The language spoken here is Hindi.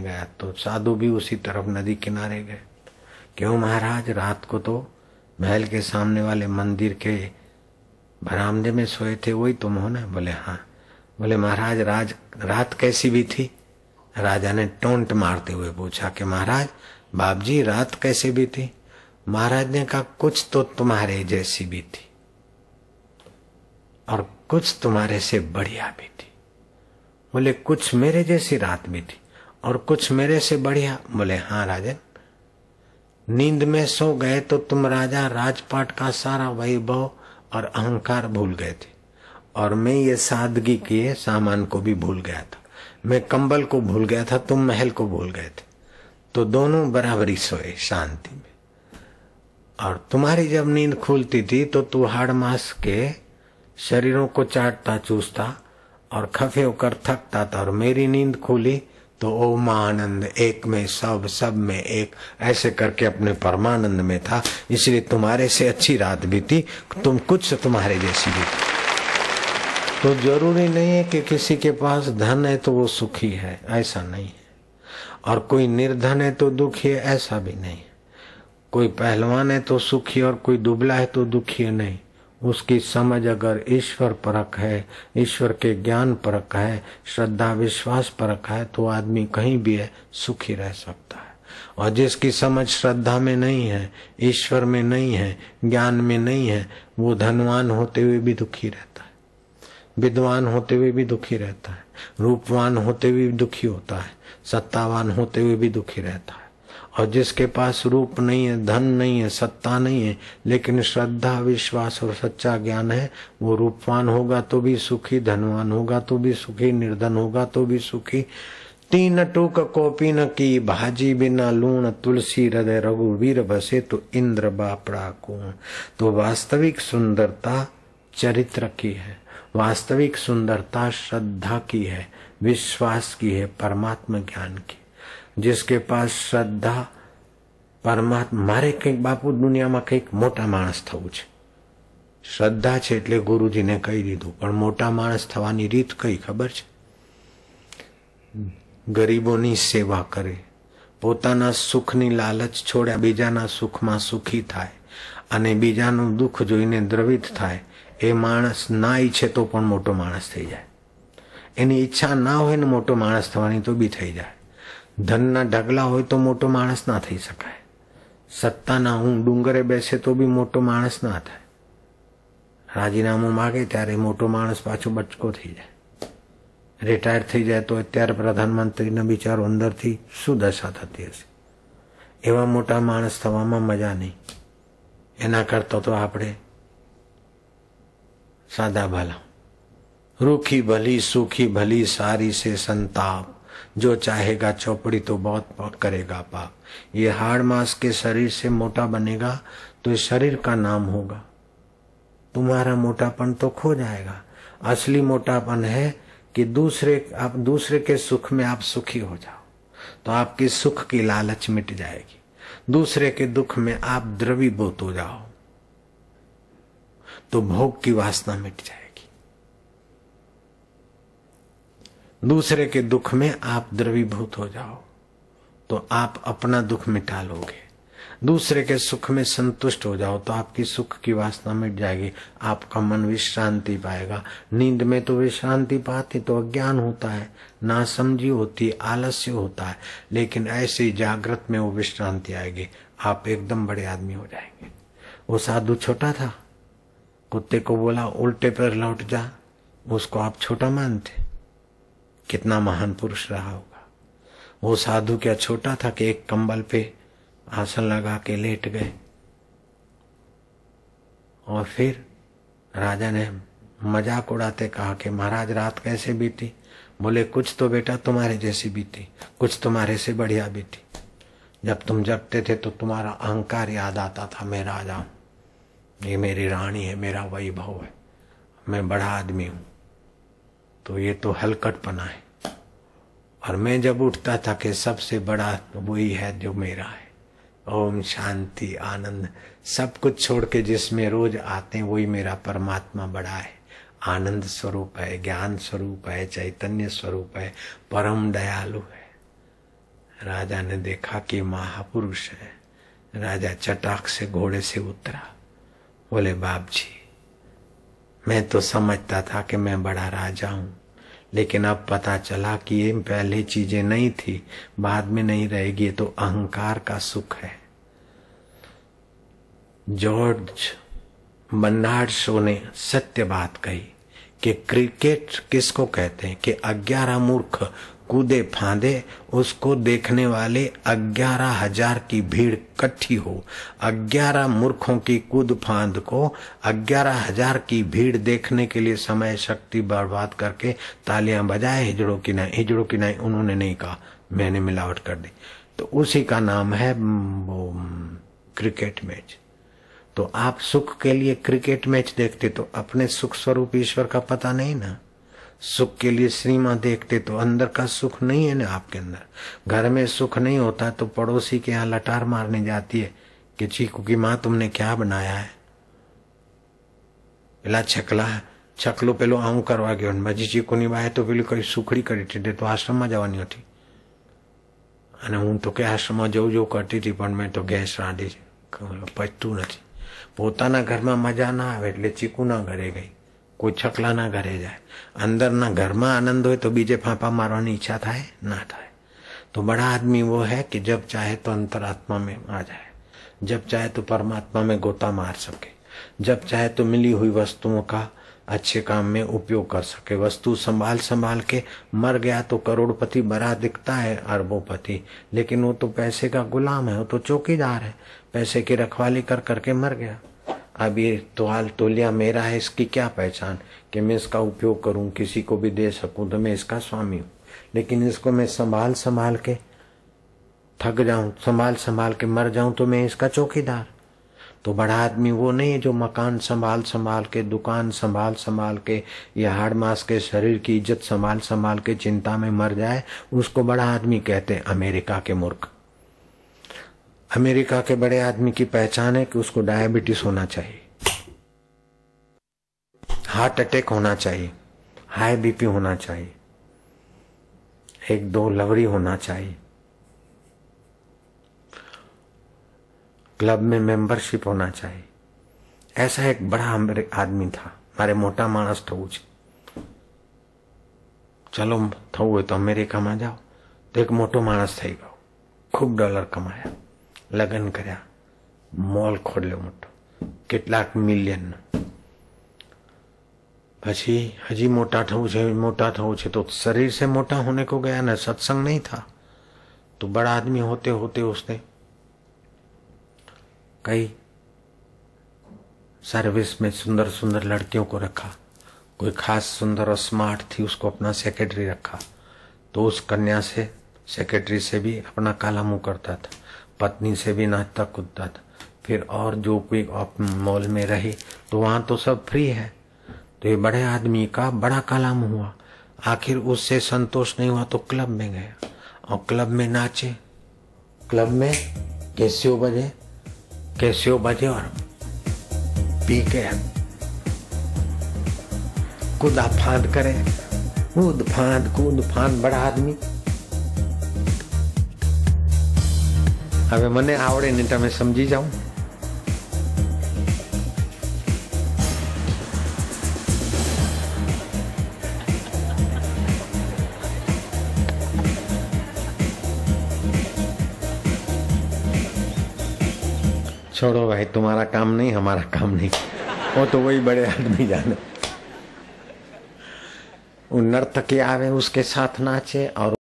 गया तो साधु भी उसी तरफ नदी किनारे गए। क्यों महाराज, रात को तो महल के सामने वाले मंदिर के बरामदे में सोए थे, वही तुम हो ना? बोले हाँ। बोले महाराज रात कैसी भी थी? राजा ने टोंट मारते हुए पूछा कि महाराज बाप जी रात कैसे भी थी? महाराज ने कहा कुछ तो तुम्हारे जैसी भी थी और कुछ तुम्हारे से बढ़िया भी थी। बोले कुछ मेरे जैसी रात भी थी और कुछ मेरे से बढ़िया? बोले हाँ राजन, नींद में सो गए तो तुम राजा राजपाट का सारा वैभव और अहंकार भूल गए थे और मैं ये सादगी के सामान को भी भूल गया था। मैं कंबल को भूल गया था, तुम महल को भूल गए थे, तो दोनों बराबरी सोए शांति में। और तुम्हारी जब नींद खुलती थी तो तू हाड़ मांस के शरीरों को चाटता चूसता और खफे होकर थकता था, और मेरी नींद खुली तो ओम आनंद एक में सब, सब में एक, ऐसे करके अपने परमानंद में था। इसलिए तुम्हारे से अच्छी रात भी थी, तुम कुछ तुम्हारे जैसी भी थी। तो जरूरी नहीं है कि किसी के पास धन है तो वो सुखी है, ऐसा नहीं है। और कोई निर्धन है तो दुखी है, ऐसा भी नहीं है। कोई पहलवान है तो सुखी और कोई दुबला है तो दुखी है, नहीं। उसकी समझ अगर ईश्वर परक है, ईश्वर के ज्ञान परक है, श्रद्धा विश्वास परक है, तो आदमी कहीं भी है सुखी रह सकता है। और जिसकी समझ श्रद्धा में नहीं है, ईश्वर में नहीं है, ज्ञान में नहीं है, वो धनवान होते हुए भी दुखी रहता है, विद्वान होते हुए भी दुखी रहता है, रूपवान होते हुए भी दुखी होता है, सत्तावान होते हुए भी दुखी रहता है। और जिसके पास रूप नहीं है, धन नहीं है, सत्ता नहीं है, लेकिन श्रद्धा विश्वास और सच्चा ज्ञान है, वो रूपवान होगा तो भी सुखी, धनवान होगा तो भी सुखी, निर्धन होगा तो भी सुखी। तीन टूक कोपी न की भाजी बिना लूण, तुलसी हृदय रघुवीर बसे तो इंद्र बापड़ा कूण। तो वास्तविक सुंदरता चरित्र की है, वास्तविक सुंदरता श्रद्धा की है, विश्वास की है, परमात्मा ज्ञान की। जिसके पास श्रद्धा પરમાત્મા મારે કંઈક બાપુ દુનિયામાં કંઈક મોટા માણસ થવું છે, શ્રદ્ધા છે એટલે ગુરુજીને કહી દીધું, પણ મોટા માણસ થવાની રીત કઈ ખબર છે? ગરીબોની સેવા કરે, પોતાના સુખની લાલચ છોડ્યા બીજાના સુખમાં સુખી થાય અને બીજાનું દુઃખ જોઈને દ્રવિત થાય, એ માણસ ના ઈચ્છે તો પણ મોટો માણસ થઈ જાય। એની ઈચ્છા ના હોય ને મોટો માણસ થવાની તો બી થઈ જાય। ધનના ઢગલા હોય તો મોટો માણસ ના થઈ શકાય, સત્તાના હું ડુંગરે બેસે તો બી મોટો માણસ ના થાય। રાજીનામું માગે ત્યારે મોટો માણસ પાછો બચકો થઈ જાય, રિટાયર થઈ જાય તો અત્યારે પ્રધાનમંત્રીના બિચારો અંદરથી શું દશા થતી હશે? એવા મોટા માણસ થવામાં મજા નહીં। એના કરતા તો આપણે સાદા ભલા, रूखी भली सूखी भली सारी से संताप, जो चाहेगा चौपड़ी तो बहुत करेगा पाप। ये हाड़ मांस के शरीर से मोटा बनेगा तो इस शरीर का नाम होगा, तुम्हारा मोटापन तो खो जाएगा। असली मोटापन है कि दूसरे के सुख में आप सुखी हो जाओ, तो आपकी सुख की लालच मिट जाएगी। दूसरे के दुख में आप द्रवीभूत हो जाओ तो भोग की वासना मिट जाएगी। दूसरे के दुख में आप द्रवीभूत हो जाओ तो आप अपना दुख मिटा लोगे। दूसरे के सुख में संतुष्ट हो जाओ तो आपकी सुख की वासना मिट जाएगी, आपका मन विश्रांति पाएगा। नींद में तो विश्रांति पाते तो अज्ञान होता है, नासमझी होती है, आलस्य होता है, लेकिन ऐसे जागृत में वो विश्रांति आएगी, आप एकदम बड़े आदमी हो जाएंगे। वो साधु छोटा था, कुत्ते को बोला उल्टे पर लौट जा, उसको आप छोटा मानते, कितना महान पुरुष रहा होगा। वो साधु क्या छोटा था कि एक कंबल पे आसन लगा के लेट गए और फिर राजा ने मजाक उड़ाते कहा कि महाराज रात कैसे बीती? बोले कुछ तो बेटा तुम्हारे जैसी बीती, कुछ तुम्हारे से बढ़िया बीती। जब तुम जगते थे तो तुम्हारा अहंकार याद आता था, मैं राजा हूं, ये मेरी रानी है, मेरा वैभव है, मैं बड़ा आदमी हूं, तो ये तो हलकटपना है। और मैं जब उठता था कि सबसे बड़ा वही है जो मेरा है। ओम शांति आनंद, सब कुछ छोड़ के जिसमें रोज आते हैं वही मेरा परमात्मा बड़ा है, आनंद स्वरूप है, ज्ञान स्वरूप है, चैतन्य स्वरूप है, परम दयालु है। राजा ने देखा कि महापुरुष है। राजा चटाक से घोड़े से उतरा। बोले बाप जी, मैं तो समझता था कि मैं बड़ा राजा हूं, लेकिन अब पता चला कि ये पहले चीजें नहीं थी, बाद में नहीं रहेगी। ये तो अहंकार का सुख है। जॉर्ज बर्नार्ड शो ने सत्य बात कही कि क्रिकेट किसको कहते हैं कि 11 मूर्ख कूदे फांदे, उसको देखने वाले 11,000 की भीड़ इकट्ठी हो। 11 मूर्खों की कूद फांद को 11,000 की भीड़ देखने के लिए समय शक्ति बर्बाद करके तालियां बजाए, हिजड़ों की नहीं। उन्होंने नहीं कहा, मैंने मिलावट कर दी। तो उसी का नाम है वो क्रिकेट मैच। तो आप सुख के लिए क्रिकेट मैच देखते तो अपने सुख स्वरूप ईश्वर का पता नहीं ना। सुख के लिए सिनेमा देखते तो अंदर का सुख नहीं है ना आपके अंदर। घर में सुख नहीं होता तो पड़ोसी के यहाँ लटार मारने जाती है कि चीकू की माँ तुमने क्या बनाया है, पेला छकलो पेलो आऊं करवा गयो, बजी चीकू ની બાએ તો પેલી કઈ સુખડી કરી હતી તો આશ્રમમાં જવાની હતી અને હું તો કે આશ્રમમાં જવું કરતી હતી પણ મેં તો ગેસ રાંધી પચતું નથી। પોતાના ઘરમાં મજા ના આવે એટલે ચીકુના ઘરે ગઈ, કોઈ છકલાના ઘરે જાય। અંદરના ઘરમાં આનંદ હોય તો બીजे ફાંફા મારવાની ઈચ્છા થાય ના થાય। तो बड़ा आदमी वो है कि जब चाहे तो अंतरात्मा में आ जाए, जब चाहे तो परमात्मा में गोता मार सके, जब चाहे तो मिली हुई वस्तुओं का अच्छे काम में उपयोग कर सके। वस्तु संभाल के मर गया तो करोड़पति बड़ा दिखता है, अरबोपति, लेकिन वो तो पैसे का गुलाम है, वो तो चौकीदार है, पैसे की रखवाली कर करके मर गया। अब ये तोलिया मेरा है, इसकी क्या पहचान कि मैं इसका उपयोग करूं, किसी को भी दे सकूं तो मैं इसका स्वामी हूं। लेकिन इसको मैं संभाल के थक जाऊं, संभाल के मर जाऊं तो मैं इसका चौकीदार। तो बड़ा आदमी वो नहीं है जो मकान संभाल के, दुकान संभाल के, या हाड़ मास के शरीर की इज्जत संभाल के चिंता में मर जाए, उसको बड़ा आदमी कहते हैं। अमेरिका के मूर्ख, अमेरिका के बड़े आदमी की पहचान है कि उसको डायबिटीज होना चाहिए, हार्ट अटैक होना चाहिए, हाई बीपी होना चाहिए, 1-2 लवड़ी होना चाहिए, क्लब में मेंबरशिप होना चाहिए। ऐसा एक बड़ा आदमी था। मारे मोटा माणस थवू छे, चलो थवू होय तो अमेरिका में जाओ। तो एक मोटो माणस थई गयो, खूब डॉलर कमाया, लग्न कर्या, मॉल खोल्यो मोटो, કેટલાક મિલિયન। પછી હજી मोटा થવું છે तो शरीर से मोटा होने को गया ना, सत्संग नहीं था। तो बड़ा आदमी होते होते उसने कई सर्विस में सुंदर सुंदर लड़कियों को रखा। कोई खास सुंदर और स्मार्ट थी, उसको अपना सेक्रेटरी रखा। तो उस कन्या से, सेक्रेटरी से भी अपना काला मुंह करता था, पत्नी से भी नाचता कूदता था। फिर और जो कोई मॉल में रही तो वहां तो सब फ्री है। तो ये बड़े आदमी का बड़ा काला मुंह हुआ। आखिर उससे संतोष नहीं हुआ तो क्लब में गया और क्लब में नाचे। क्लब में कैसियो बजे और पी के कूदा फांद करे, कूद फांद बड़ा आदमी। હવે મને આવડે ને તમે સમજી જાઓ। छोड़ो भाई, तुम्हारा काम नहीं, हमारा काम नहीं, वो तो वही बड़े आदमी जाने। नर्तकी आवे उसके साथ नाचे और